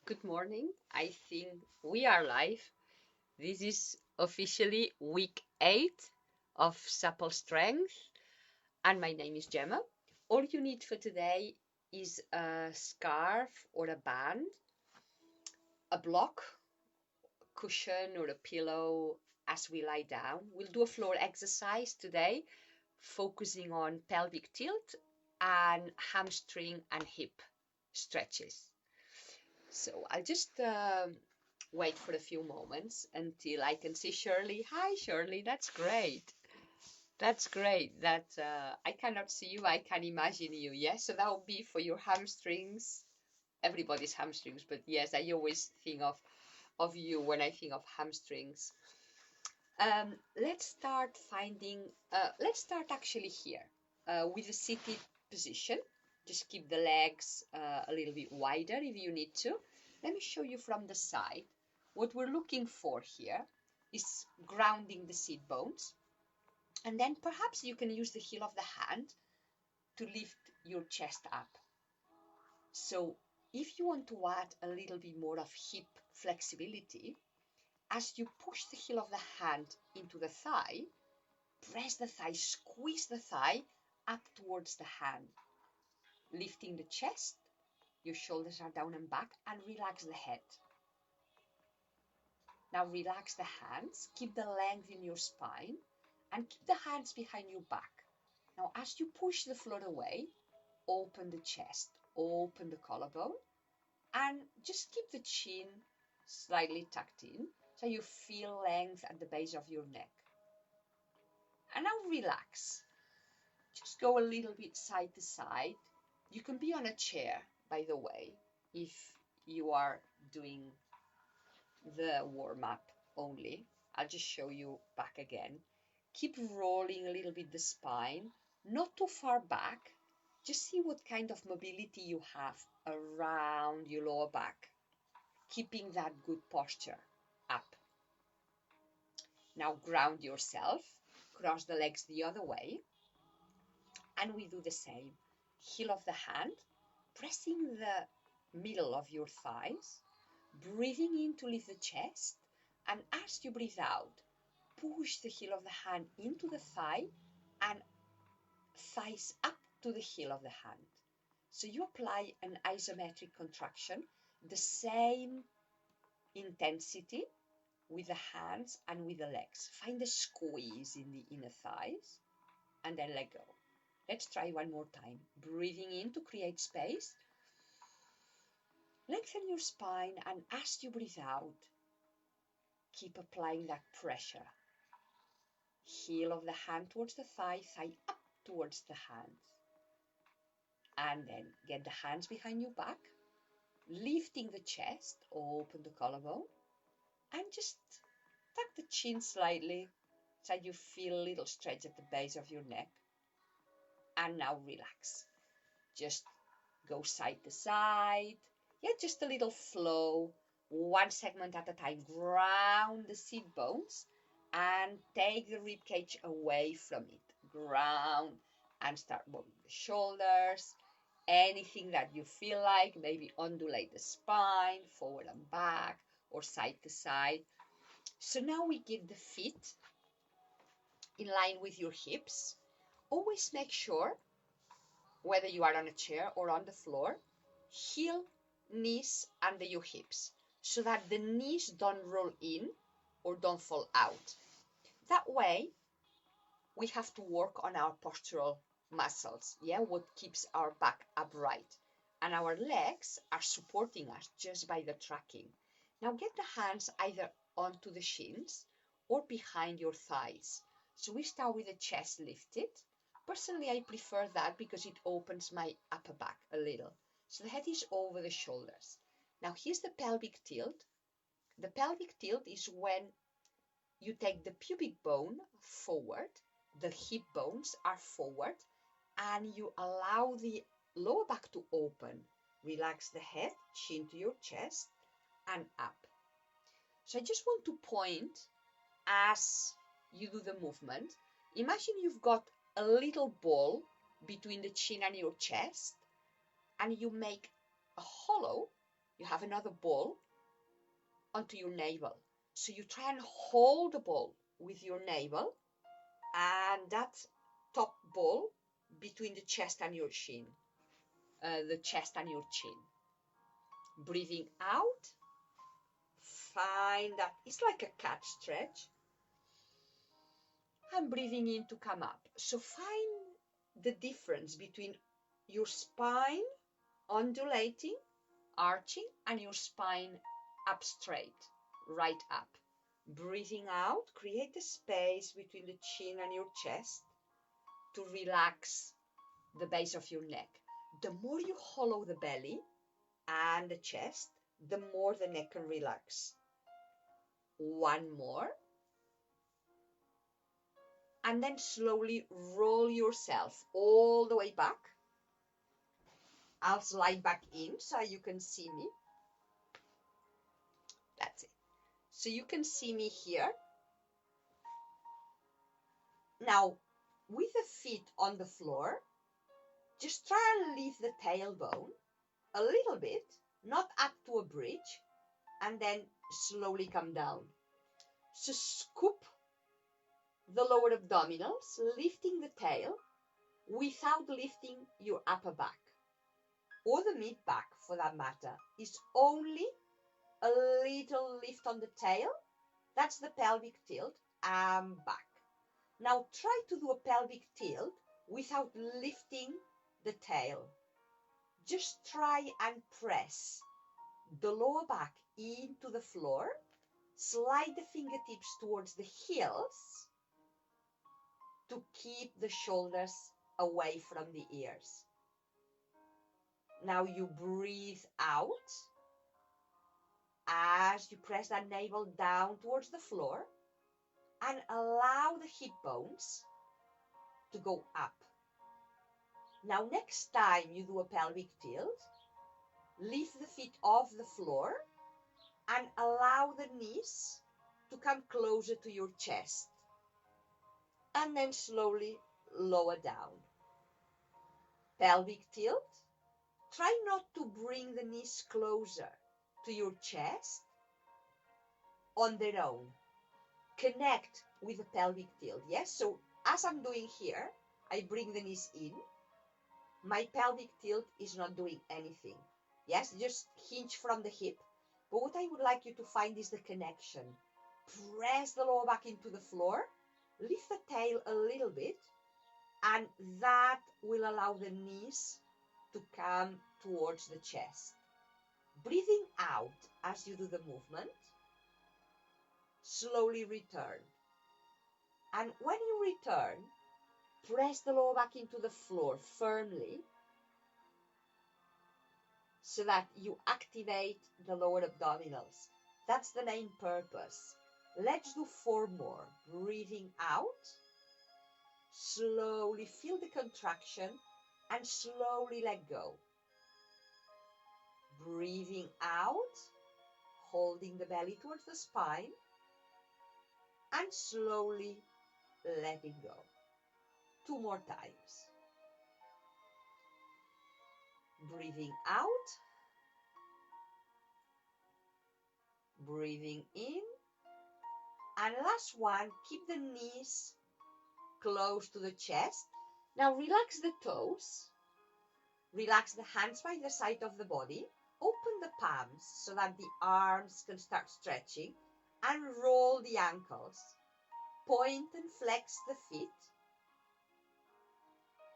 Good morning. I think we are live. This is officially week 8 of Supple Strength, and my name is Gemma. All you need for today is a scarf or a band, a block, cushion, or a pillow as we lie down. We'll do a floor exercise today, focusing on pelvic tilt and hamstring and hip stretches. So I'll just wait for a few moments until I can see Shirley. Hi, Shirley. That's great. That's great. That I cannot see you. I can imagine you. Yes. So that would be for your hamstrings. Everybody's hamstrings, but yes, I always think of you when I think of hamstrings. Let's start finding. Let's start actually here with a seated position. Just keep the legs a little bit wider if you need to. Let me show you from the side. What we're looking for here is grounding the sit bones. And then perhaps you can use the heel of the hand to lift your chest up. So if you want to add a little bit more of hip flexibility, as you push the heel of the hand into the thigh, press the thigh, squeeze the thigh up towards the hand, lifting the chest, your shoulders are down and back, and relax the head. Now relax the hands, keep the length in your spine, and keep the hands behind your back. Now as you push the floor away, open the chest, open the collarbone, and just keep the chin slightly tucked in so you feel length at the base of your neck. And now relax. Just go a little bit side to side. You can be on a chair, by the way, if you are doing the warm-up only. I'll just show you back again. Keep rolling a little bit the spine, not too far back. Just see what kind of mobility you have around your lower back, keeping that good posture up. Now ground yourself, cross the legs the other way, and we do the same. Heel of the hand, pressing the middle of your thighs, breathing in to lift the chest, and as you breathe out, push the heel of the hand into the thigh and thighs up to the heel of the hand. So you apply an isometric contraction, the same intensity with the hands and with the legs. Find the squeeze in the inner thighs and then let go. Let's try one more time. Breathing in to create space. Lengthen your spine, and as you breathe out, keep applying that pressure. Heel of the hand towards the thigh, thigh up towards the hands. And then get the hands behind your back, lifting the chest, open the collarbone, and just tuck the chin slightly so you feel a little stretch at the base of your neck. And now relax. Just go side to side. Yeah, just a little flow, one segment at a time. Ground the sit bones and take the rib cage away from it. Ground and start moving the shoulders. Anything that you feel like, maybe undulate the spine, forward and back, or side to side. So now we get the feet in line with your hips. Always make sure, whether you are on a chair or on the floor, heel, knees under your hips so that the knees don't roll in or don't fall out. That way, we have to work on our postural muscles, what keeps our back upright. And our legs are supporting us just by the tracking. Now get the hands either onto the shins or behind your thighs. So we start with the chest lifted. Personally, I prefer that because it opens my upper back a little. So the head is over the shoulders. Now here's the pelvic tilt. The pelvic tilt is when you take the pubic bone forward, the hip bones are forward, and you allow the lower back to open. Relax the head, chin to your chest, and up. So I just want to point as you do the movement. Imagine you've got a little ball between the chin and your chest, and you make a hollow you have another ball onto your navel. So you try and hold the ball with your navel and that top ball between the chest and your chin. The chest and your chin. Breathing out, find that it's like a cat stretch. And breathing in to come up. So find the difference between your spine undulating, arching, and your spine up straight, right up. Breathing out, create a space between the chin and your chest to relax the base of your neck. The more you hollow the belly and the chest, the more the neck can relax. One more. And then slowly roll yourself all the way back. I'll slide back in so you can see me. That's it. So you can see me here. Now, with the feet on the floor, just try and lift the tailbone a little bit, not up to a bridge, and then slowly come down. So scoop the lower abdominals, lifting the tail without lifting your upper back or the mid back for that matter. It's only a little lift on the tail. That's the pelvic tilt and back. Now try to do a pelvic tilt without lifting the tail. Just try and press the lower back into the floor. Slide the fingertips towards the heels to keep the shoulders away from the ears. Now you breathe out as you press that navel down towards the floor and allow the hip bones to go up. Now next time you do a pelvic tilt, lift the feet off the floor and allow the knees to come closer to your chest. And then slowly lower down. Pelvic tilt. Try not to bring the knees closer to your chest on their own. Connect with the pelvic tilt, yes? So as I'm doing here, I bring the knees in. My pelvic tilt is not doing anything. Yes, just hinge from the hip. But what I would like you to find is the connection. Press the lower back into the floor. Lift the tail a little bit, and that will allow the knees to come towards the chest. Breathing out as you do the movement, slowly return. And when you return, press the lower back into the floor firmly so that you activate the lower abdominals. That's the main purpose. Let's do 4 more. Breathing out. Slowly feel the contraction and slowly let go. Breathing out, holding the belly towards the spine and slowly letting go. 2 more times. Breathing out. Breathing in. And last one, keep the knees close to the chest. Now relax the toes. Relax the hands by the side of the body. Open the palms so that the arms can start stretching. And roll the ankles. Point and flex the feet.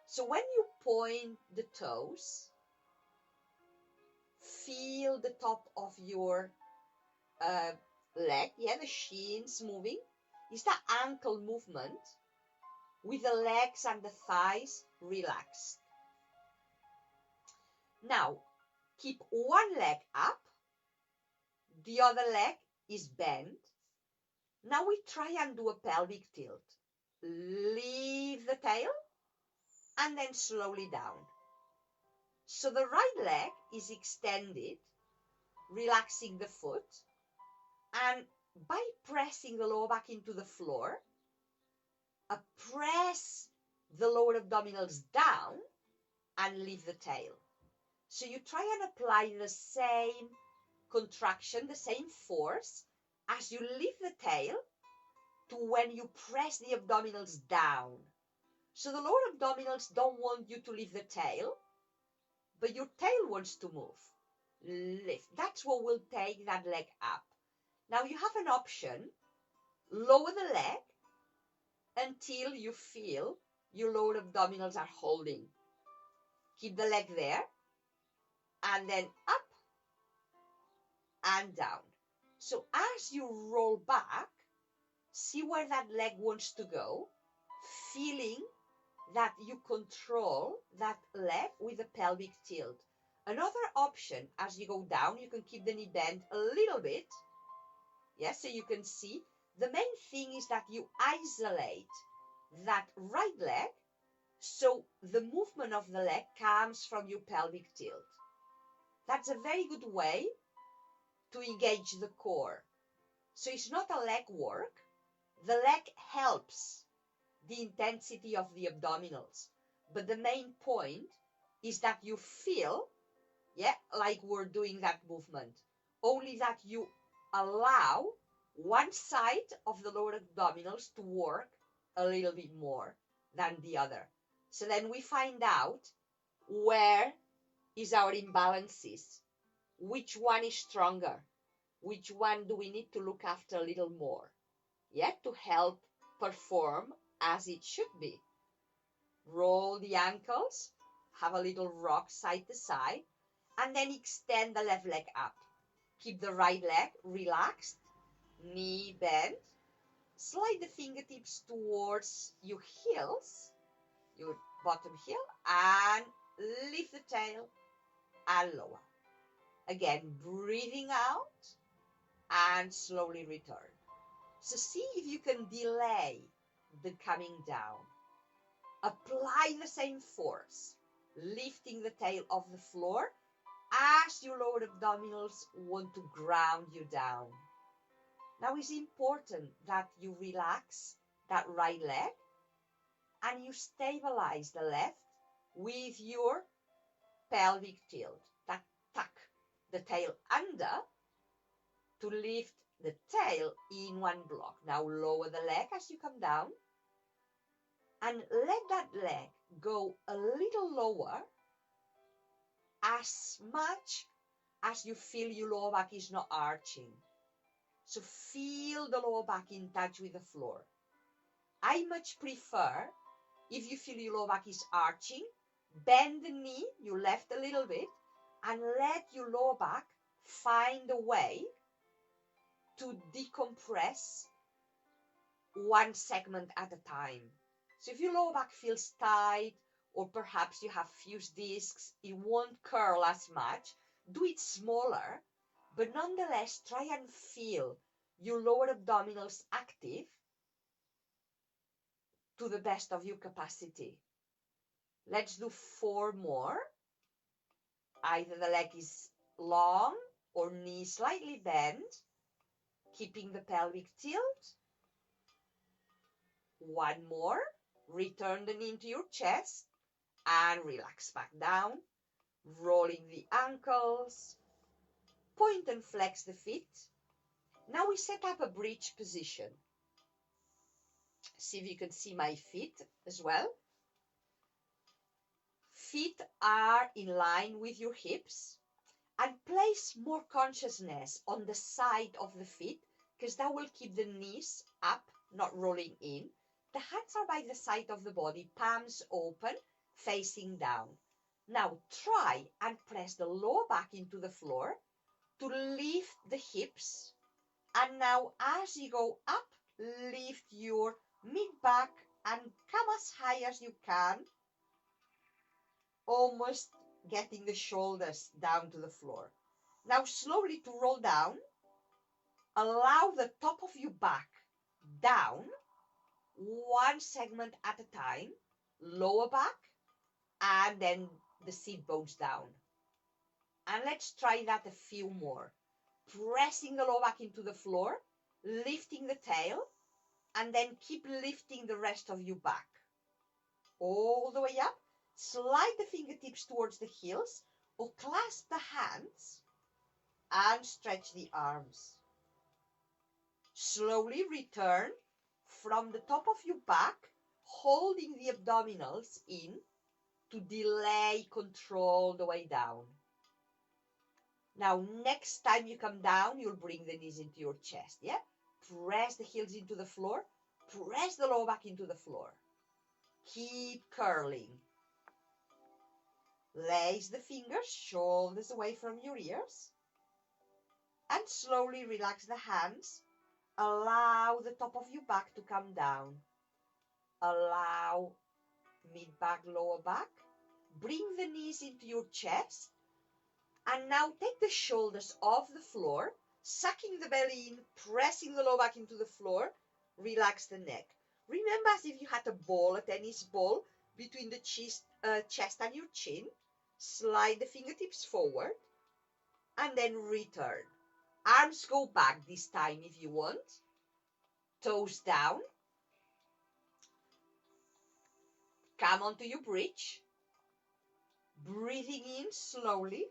So when you point the toes, feel the top of your leg, the shins moving. Is the ankle movement with the legs and the thighs relaxed. Now, keep one leg up, the other leg is bent. Now we try and do a pelvic tilt. Leave the tail and then slowly down. So the right leg is extended, relaxing the foot, and by pressing the lower back into the floor, press the lower abdominals down and leave the tail. So you try and apply the same contraction, the same force as you lift the tail to when you press the abdominals down. So the lower abdominals don't want you to lift the tail, but your tail wants to move. Lift. That's what will take that leg up. Now you have an option. Lower the leg until you feel your lower abdominals are holding. Keep the leg there, and then up and down. So as you roll back, see where that leg wants to go, feeling that you control that leg with the pelvic tilt. Another option, as you go down, you can keep the knee bent a little bit. Yes, so you can see. The main thing is that you isolate that right leg, so the movement of the leg comes from your pelvic tilt. That's a very good way to engage the core. So it's not a leg work. The leg helps the intensity of the abdominals. But the main point is that you feel, like we're doing that movement. Only that you allow one side of the lower abdominals to work a little bit more than the other. So then we find out where is our imbalances, which one is stronger, which one do we need to look after a little more, to help perform as it should be. Roll the ankles, have a little rock side to side, and then extend the left leg up. Keep the right leg relaxed, knee bent, slide the fingertips towards your heels, your bottom heel, and lift the tail and lower. Again, breathing out and slowly return. So see if you can delay the coming down. Apply the same force, lifting the tail off the floor as your lower abdominals want to ground you down. Now it's important that you relax that right leg and you stabilize the left with your pelvic tilt. That tuck the tail under to lift the tail in one block. Now lower the leg as you come down and let that leg go a little lower, as much as you feel your lower back is not arching. So feel the lower back in touch with the floor. I much prefer, if you feel your lower back is arching, bend the knee, you left a little bit, and let your lower back find a way to decompress one segment at a time. So if your lower back feels tight, or perhaps you have fused discs, it won't curl as much, do it smaller, but nonetheless try and feel your lower abdominals active to the best of your capacity. Let's do 4 more. Either the leg is long or knee slightly bent, keeping the pelvic tilt. 1 more. Return the knee into your chest and relax back down, rolling the ankles. Point and flex the feet. Now we set up a bridge position. See if you can see my feet as well. Feet are in line with your hips, and place more consciousness on the side of the feet, because that will keep the knees up, not rolling in. The hands are by the side of the body, palms open, facing down. Now try and press the lower back into the floor to lift the hips. And now as you go up, lift your mid-back and come as high as you can, almost getting the shoulders down to the floor. Now slowly to roll down, allow the top of your back down, one segment at a time, lower back, and then the seat bones down. And let's try that a few more. Pressing the lower back into the floor, lifting the tail, and then keep lifting the rest of your back. All the way up, slide the fingertips towards the heels, or clasp the hands and stretch the arms. Slowly return from the top of your back, holding the abdominals in to delay control the way down. Now, next time you come down, you'll bring the knees into your chest, yeah? Press the heels into the floor. Press the lower back into the floor. Keep curling. Lace the fingers, shoulders away from your ears. And slowly relax the hands. Allow the top of your back to come down. Allow mid-back, lower back. Bring the knees into your chest. And now take the shoulders off the floor, sucking the belly in, pressing the lower back into the floor. Relax the neck. Remember as if you had a ball, a tennis ball, between the chest and your chin. Slide the fingertips forward and then return. Arms go back this time if you want. Toes down. Come onto your bridge. Breathing in slowly.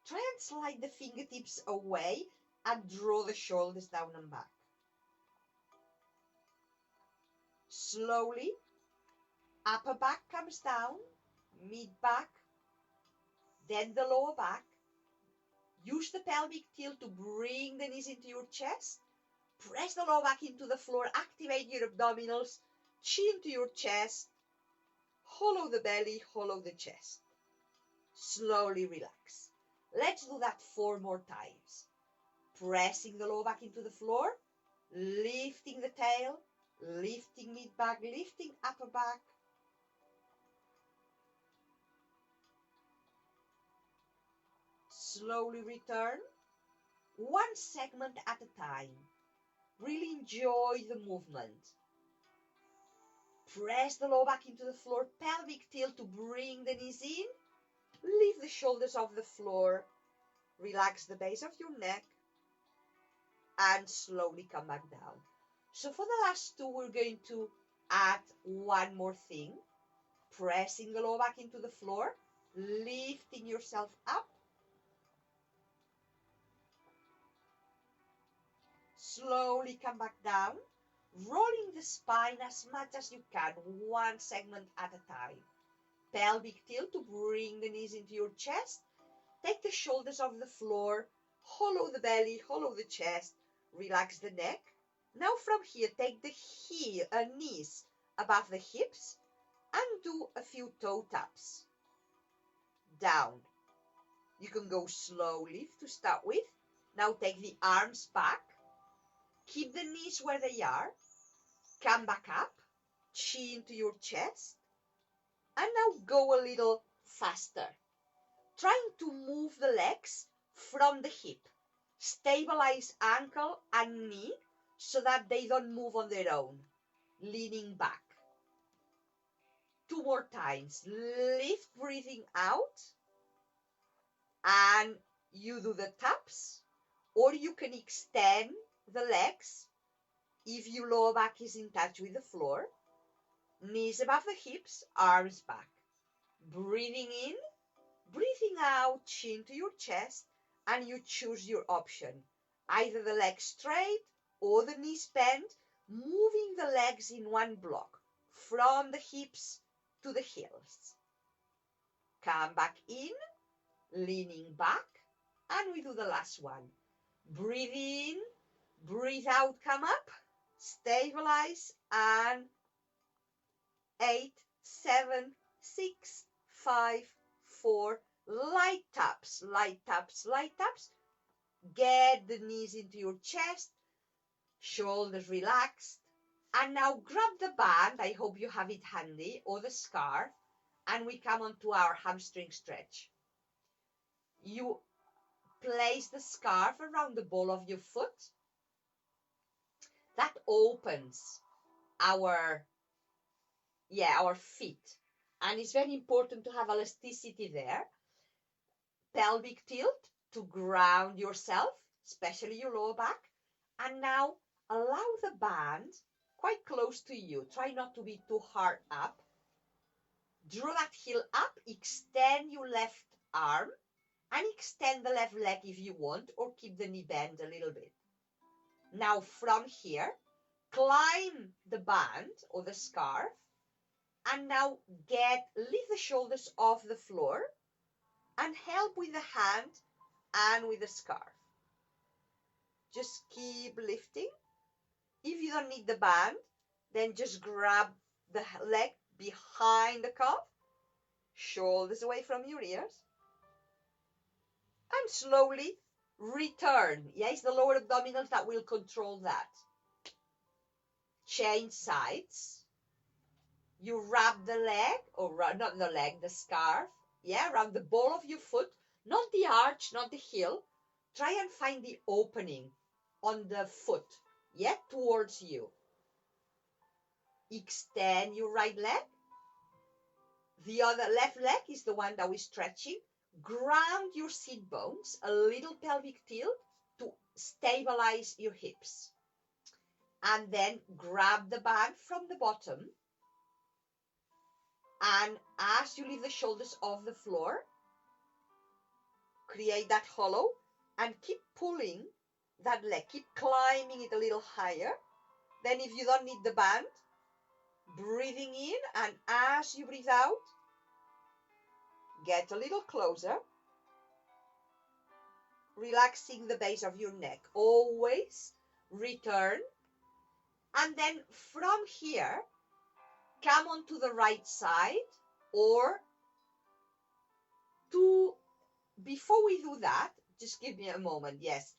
Try and slide the fingertips away and draw the shoulders down and back. Slowly, upper back comes down, mid back, then the lower back. Use the pelvic tilt to bring the knees into your chest. Press the lower back into the floor, activate your abdominals, chin to your chest, hollow the belly, hollow the chest. Slowly relax. Let's do that 4 more times. Pressing the lower back into the floor, lifting the tail, lifting mid back, lifting upper back. Slowly return, 1 segment at a time. Really enjoy the movement. Press the lower back into the floor, pelvic tilt to bring the knees in. Lift the shoulders off the floor. Relax the base of your neck. And slowly come back down. So for the last 2, we're going to add 1 more thing. Pressing the lower back into the floor. Lifting yourself up. Slowly come back down. Rolling the spine as much as you can, 1 segment at a time. Pelvic tilt to bring the knees into your chest. Take the shoulders off the floor. Hollow the belly, hollow the chest. Relax the neck. Now from here, take the knees above the hips and do a few toe taps. Down. You can go slowly to start with. Now take the arms back. Keep the knees where they are. Come back up. Chin to your chest. And now go a little faster. Trying to move the legs from the hip. Stabilize ankle and knee so that they don't move on their own. Leaning back. 2 more times. Lift, breathing out. And you do the taps. Or you can extend the legs if your lower back is in touch with the floor. Knees above the hips, arms back. Breathing in, breathing out, chin to your chest, and you choose your option. Either the legs straight or the knees bent, moving the legs in 1 block from the hips to the heels. Come back in, leaning back, and we do the last one. Breathe in, breathe out, come up, stabilize, and 8, 7, 6, 5, 4, light taps, light taps, light taps. Get the knees into your chest, shoulders relaxed. And now grab the band, I hope you have it handy, or the scarf, and we come on to our hamstring stretch. You place the scarf around the ball of your foot. That opens our feet. And it's very important to have elasticity there. Pelvic tilt to ground yourself, especially your lower back. And now allow the band quite close to you. Try not to be too hard up. Draw that heel up, extend your left arm, and extend the left leg if you want, or keep the knee bent a little bit. Now from here, climb the band or the scarf, and now lift the shoulders off the floor and help with the hand and with the scarf. Just keep lifting. If you don't need the band, then just grab the leg behind the calf, shoulders away from your ears, and slowly return. Yeah, it's the lower abdominals that will control that. Change sides. You wrap the leg, or not the leg, the scarf, yeah, around the ball of your foot, not the arch, not the heel. Try and find the opening on the foot, yeah, towards you. Extend your right leg. The other left leg is the one that we're stretching. Ground your sit bones, a little pelvic tilt to stabilize your hips. And then grab the band from the bottom. And as you leave the shoulders off the floor, create that hollow and keep pulling that leg. Keep climbing it a little higher. Then if you don't need the band, breathing in, and as you breathe out, get a little closer, relaxing the base of your neck. Always return. And then from here, come onto the right side, or before we do that, just give me a moment. Yes,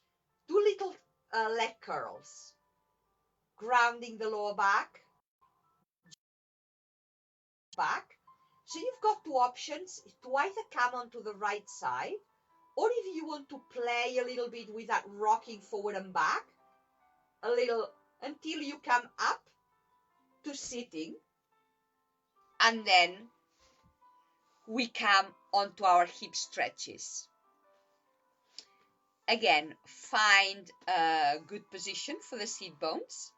do little leg curls, grounding the lower back. So you've got two options to either come onto the right side, or if you want to play a little bit with that rocking forward and back, a little until you come up to sitting, and then we come onto our hip stretches. Again, find a good position for the sit bones,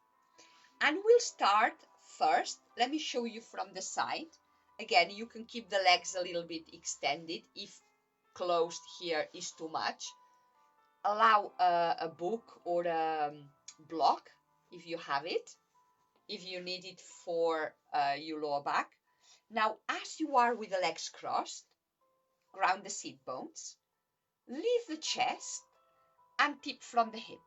and we'll start first. Let me show you from the side. Again, you can keep the legs a little bit extended if closed here is too much. Allow a book or a block if you have it, if you need it for your lower back. Now, as you are with the legs crossed, ground the sit bones, leave the chest, and tip from the hip.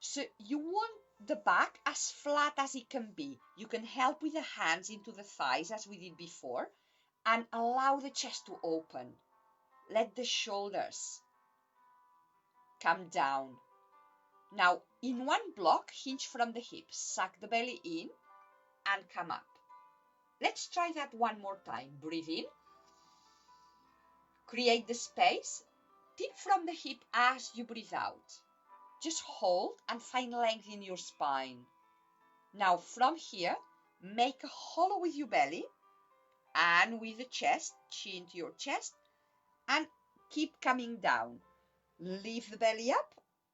So you want the back as flat as it can be. You can help with the hands into the thighs as we did before, and allow the chest to open. Let the shoulders come down. Now, in one block, hinge from the hips, suck the belly in and come up. Let's try that one more time. Breathe in, create the space, tip from the hip as you breathe out. Just hold and find length in your spine. Now from here, make a hollow with your belly and with the chest, chin to your chest, and keep coming down. Lift the belly up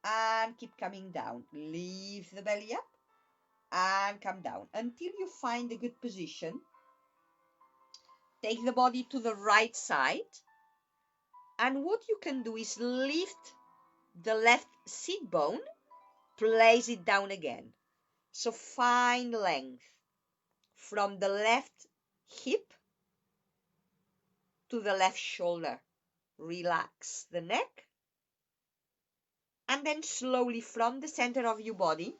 and keep coming down. Lift the belly up and come down until you find a good position. Take the body to the right side, and what you can do is lift the left sit bone, place it down again. So find length from the left hip to the left shoulder. Relax the neck, and then slowly from the center of your body,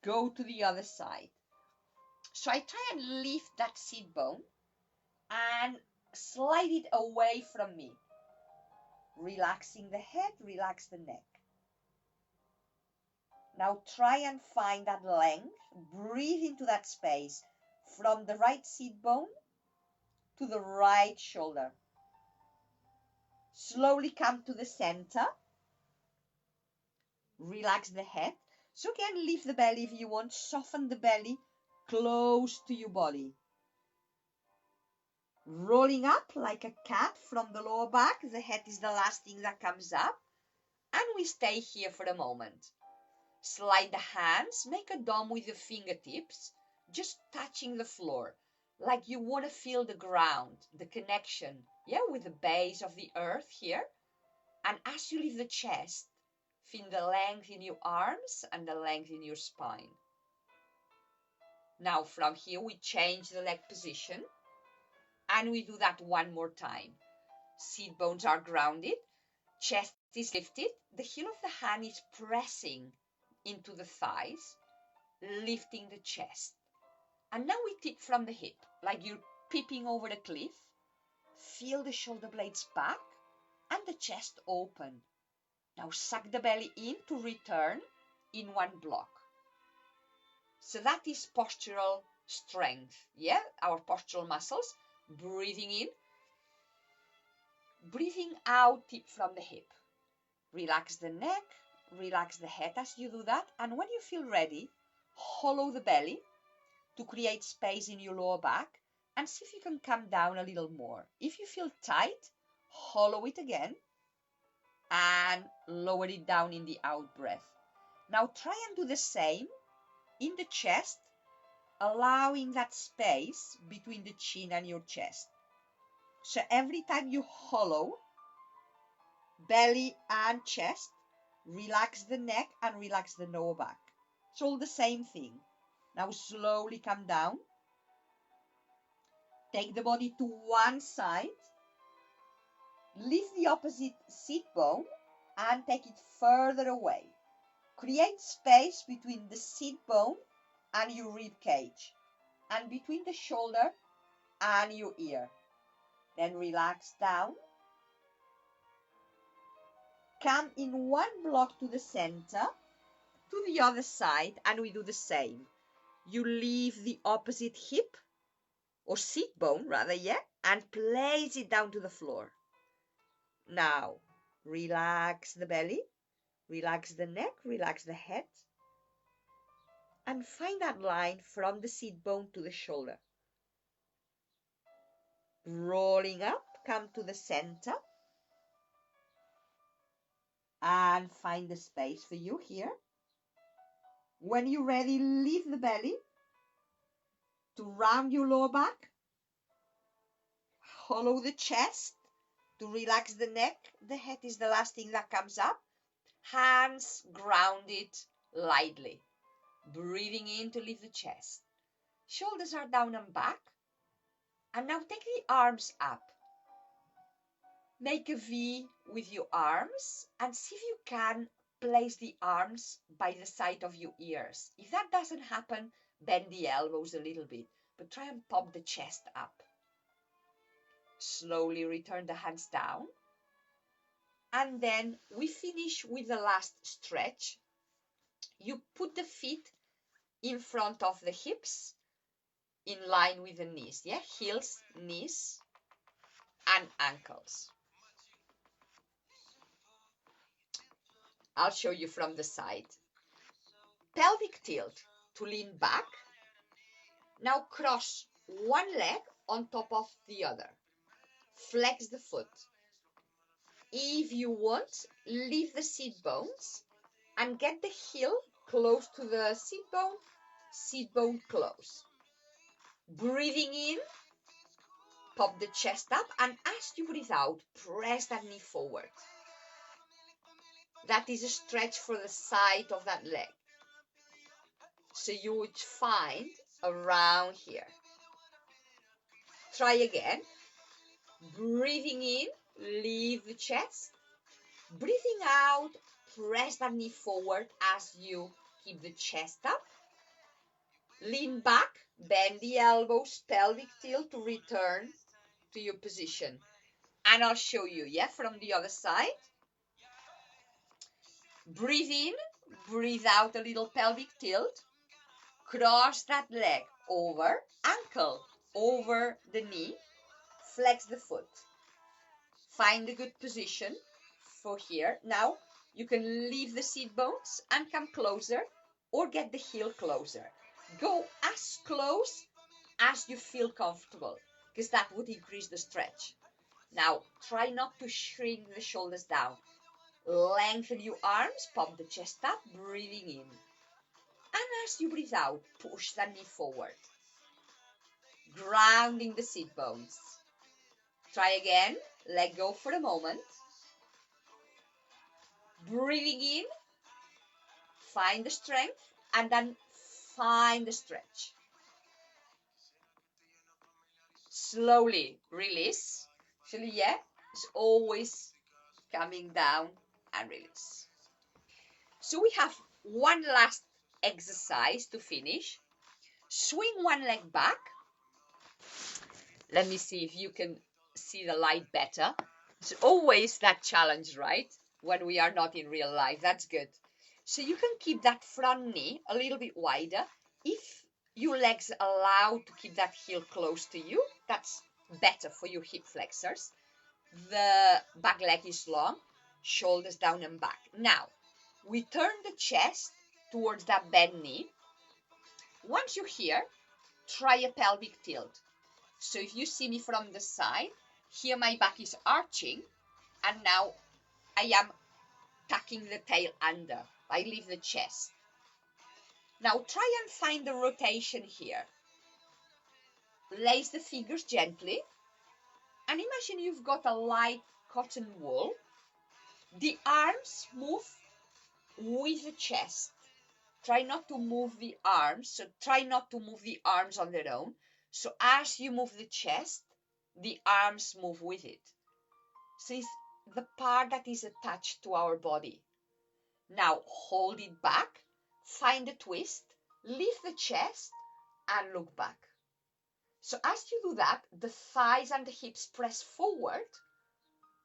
go to the other side. So I try and lift that sit bone and slide it away from me. Relaxing the head, relax the neck. Now try and find that length. Breathe into that space from the right sit bone to the right shoulder. Slowly come to the center. Relax the head. So again, lift the belly if you want. Soften the belly close to your body. Rolling up like a cat from the lower back. The head is the last thing that comes up. And we stay here for a moment. Slide the hands. Make a dome with the fingertips, just touching the floor. like you want to feel the ground, the connection, yeah, with the base of the earth here. And as you leave the chest, feel the length in your arms and the length in your spine. Now from here we change the leg position and we do that one more time. Seat bones are grounded, chest is lifted, the heel of the hand is pressing into the thighs, lifting the chest. And now we tip from the hip, like you're peeping over the cliff. Feel the shoulder blades back and the chest open. Now suck the belly in to return in one block. So that is postural strength, yeah? Our postural muscles. Breathing in, breathing out, tip from the hip. Relax the neck, relax the head as you do that. And when you feel ready, hollow the belly to create space in your lower back and see if you can come down a little more. If you feel tight, hollow it again and lower it down in the out breath. Now try and do the same in the chest, allowing that space between the chin and your chest. So every time you hollow, belly and chest, relax the neck and relax the lower back. It's all the same thing. Now slowly come down. Take the body to one side. Lift the opposite seat bone and take it further away. Create space between the seat bone and your rib cage and between the shoulder and your ear. Then relax down. Come in one block to the center, to the other side, and we do the same. You leave the opposite hip, or seat bone rather, yeah, and place it down to the floor. Now, relax the belly, relax the neck, relax the head, and find that line from the seat bone to the shoulder. Rolling up, come to the center, and find the space for you here. When you're ready, lift the belly to round your lower back. Hollow the chest to relax the neck. The head is the last thing that comes up. Hands grounded lightly. Breathing in to lift the chest. Shoulders are down and back. And now take the arms up. Make a V with your arms and see if you can place the arms by the side of your ears. If that doesn't happen, bend the elbows a little bit, but try and pop the chest up. Slowly return the hands down. And then we finish with the last stretch. You put the feet in front of the hips, in line with the knees, yeah? Heels, knees, and ankles. I'll show you from the side. Pelvic tilt to lean back. Now cross one leg on top of the other. Flex the foot. If you want, lift the seat bones and get the heel close to the seat bone close. Breathing in, pop the chest up, and as you breathe out, press that knee forward. That is a stretch for the side of that leg. So you would find around here. Try again. Breathing in, leave the chest. Breathing out, press that knee forward as you keep the chest up. Lean back, bend the elbows, pelvic tilt to return to your position. And I'll show you, yeah, from the other side. Breathe in, breathe out a little pelvic tilt. Cross that leg over, ankle over the knee. Flex the foot. Find a good position for here. Now you can leave the seat bones and come closer or get the heel closer. Go as close as you feel comfortable because that would increase the stretch. Now try not to shrink the shoulders down. Lengthen your arms, pop the chest up, breathing in. And as you breathe out, push that knee forward. grounding the sit bones. Try again. Let go for a moment. Breathing in, find the strength, and then find the stretch. Slowly release. Actually, yeah, it's always coming down and release. So we have one last exercise to finish. Swing one leg back. Let me see if you can see the light better. It's always that challenge, right? When we are not in real life. That's good. So you can keep that front knee a little bit wider. If your legs allow to keep that heel close to you, that's better for your hip flexors. The back leg is long, shoulders down and back. Now, we turn the chest towards that bent knee. Once you're here, try a pelvic tilt. So if you see me from the side, here my back is arching, and now I am tucking the tail under. I leave the chest. Now try and find the rotation here. Place the fingers gently, and imagine you've got a light cotton wool. The arms move with the chest. Try not to move the arms. So try not to move the arms on their own. So as you move the chest, the arms move with it. So it's the part that is attached to our body. Now hold it back, find a twist, lift the chest, and look back. So as you do that, the thighs and the hips press forward,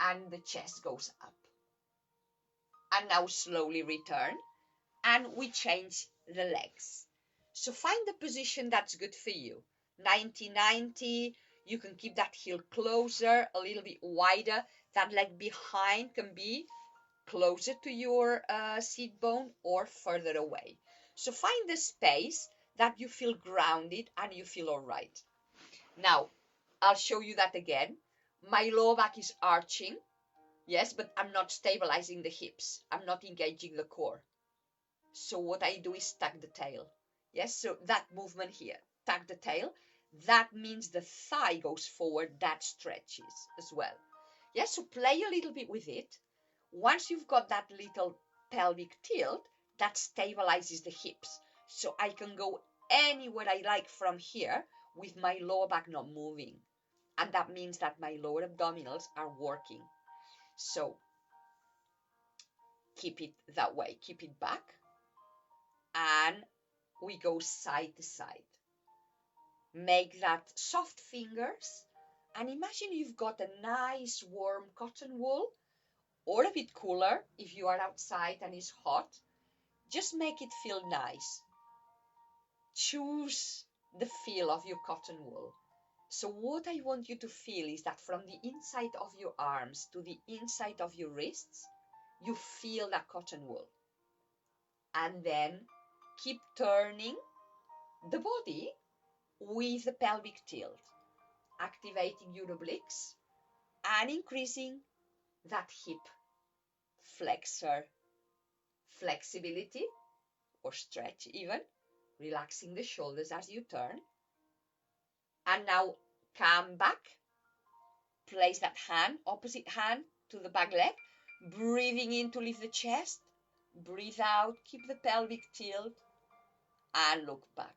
and the chest goes up. And now slowly return, and we change the legs. So find the position that's good for you. 90-90, you can keep that heel closer, a little bit wider. That leg behind can be closer to your sit bone or further away. So find the space that you feel grounded and you feel all right. Now, I'll show you that again. My lower back is arching, yes, but I'm not stabilizing the hips. I'm not engaging the core. So what I do is tuck the tail. Yes, so that movement here, tuck the tail, that means the thigh goes forward, that stretches as well. Yes, so play a little bit with it. Once you've got that little pelvic tilt, that stabilizes the hips. So I can go anywhere I like from here with my lower back not moving. And that means that my lower abdominals are working. So keep it that way, keep it back. And we go side to side. Make that soft fingers. And imagine you've got a nice warm cotton wool, or a bit cooler if you are outside and it's hot. Just make it feel nice. Choose the feel of your cotton wool. So what I want you to feel is that from the inside of your arms to the inside of your wrists, you feel that cotton wool. And then keep turning the body with the pelvic tilt, activating your obliques and increasing that hip flexor flexibility or stretch even, relaxing the shoulders as you turn. And now come back, place that hand, opposite hand to the back leg, breathing in to lift the chest, breathe out, keep the pelvic tilt, and look back.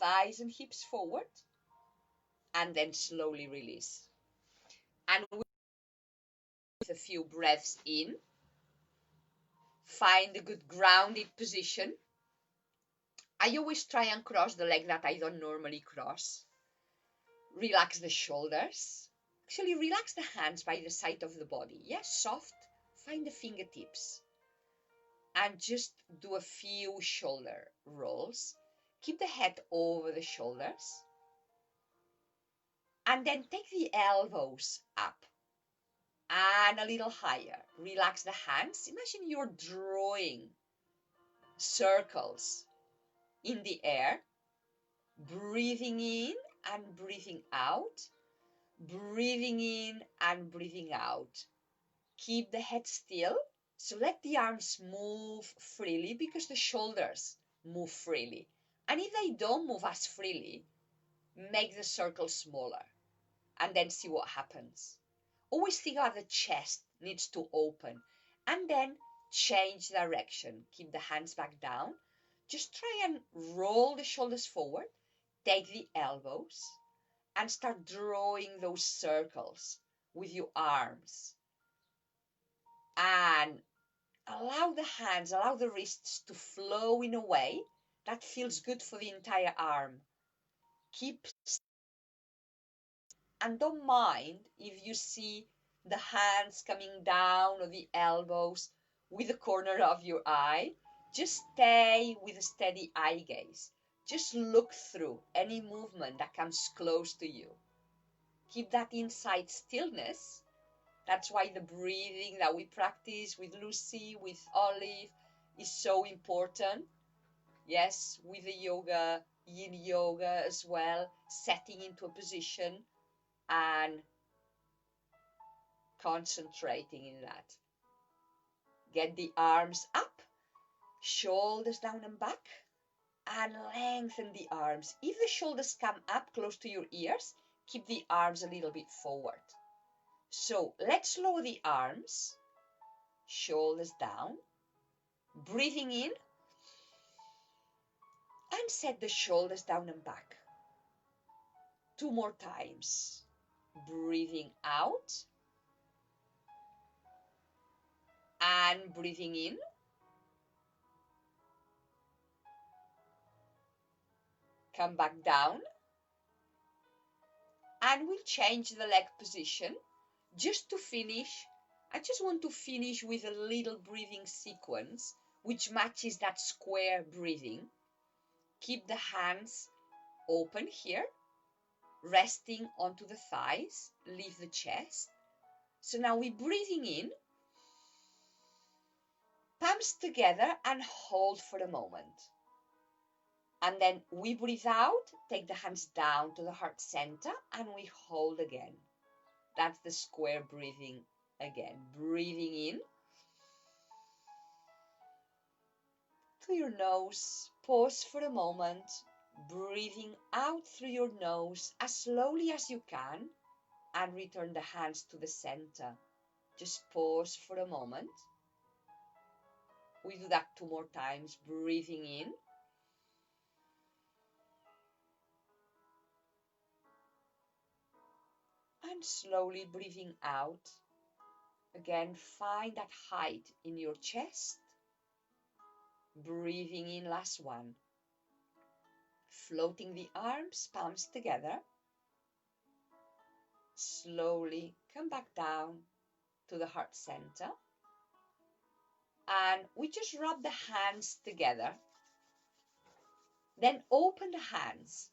Thighs and hips forward, and then slowly release. And with a few breaths in, find a good grounded position. I always try and cross the leg that I don't normally cross. Relax the shoulders. Actually, relax the hands by the side of the body. Yes, soft. Find the fingertips. And just do a few shoulder rolls. Keep the head over the shoulders. And then take the elbows up and a little higher. Relax the hands. Imagine you're drawing circles in the air. Breathing in and breathing out. Breathing in and breathing out. Keep the head still. So let the arms move freely because the shoulders move freely. And if they don't move as freely, make the circle smaller, and then see what happens. Always think about the chest needs to open, and then change direction. Keep the hands back down. Just try and roll the shoulders forward. Take the elbows and start drawing those circles with your arms. And allow the hands, allow the wrists to flow in a way that feels good for the entire arm. Keep, and don't mind if you see the hands coming down or the elbows with the corner of your eye. Just stay with a steady eye gaze. Just look through any movement that comes close to you. Keep that inside stillness. That's why the breathing that we practice with Lucy, with Olive, is so important. Yes, with the yoga, yin yoga as well, setting into a position and concentrating in that. Get the arms up, shoulders down and back, and lengthen the arms. If the shoulders come up close to your ears, keep the arms a little bit forward. So let's lower the arms, shoulders down, breathing in, and set the shoulders down and back. 2 more times. Breathing out and breathing in. Come back down. And we'll change the leg position. Just to finish, I just want to finish with a little breathing sequence which matches that square breathing. Keep the hands open here, resting onto the thighs, leave the chest. So now we're breathing in, palms together and hold for a moment. And then we breathe out, take the hands down to the heart center and we hold again. That's the square breathing again. Breathing in through your nose, pause for a moment, breathing out through your nose as slowly as you can and return the hands to the center. Just pause for a moment. We do that 2 more times, breathing in. And slowly breathing out. Again, find that height in your chest. Breathing in, last one. Floating the arms, palms together. Slowly come back down to the heart center. And we just rub the hands together. Then open the hands.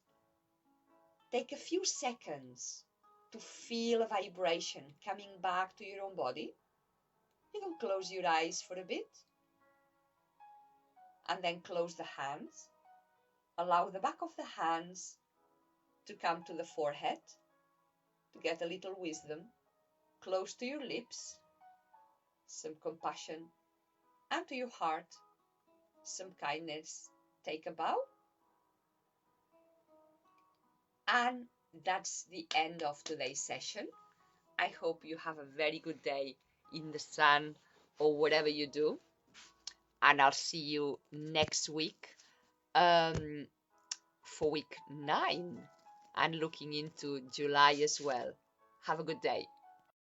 Take a few seconds to feel a vibration coming back to your own body. You can close your eyes for a bit. And then close the hands. Allow the back of the hands to come to the forehead to get a little wisdom. Close to your lips, some compassion, and to your heart, some kindness. Take a bow. And that's the end of today's session. I hope you have a very good day in the sun or whatever you do. And I'll see you next week for week 9 and looking into July as well. Have a good day.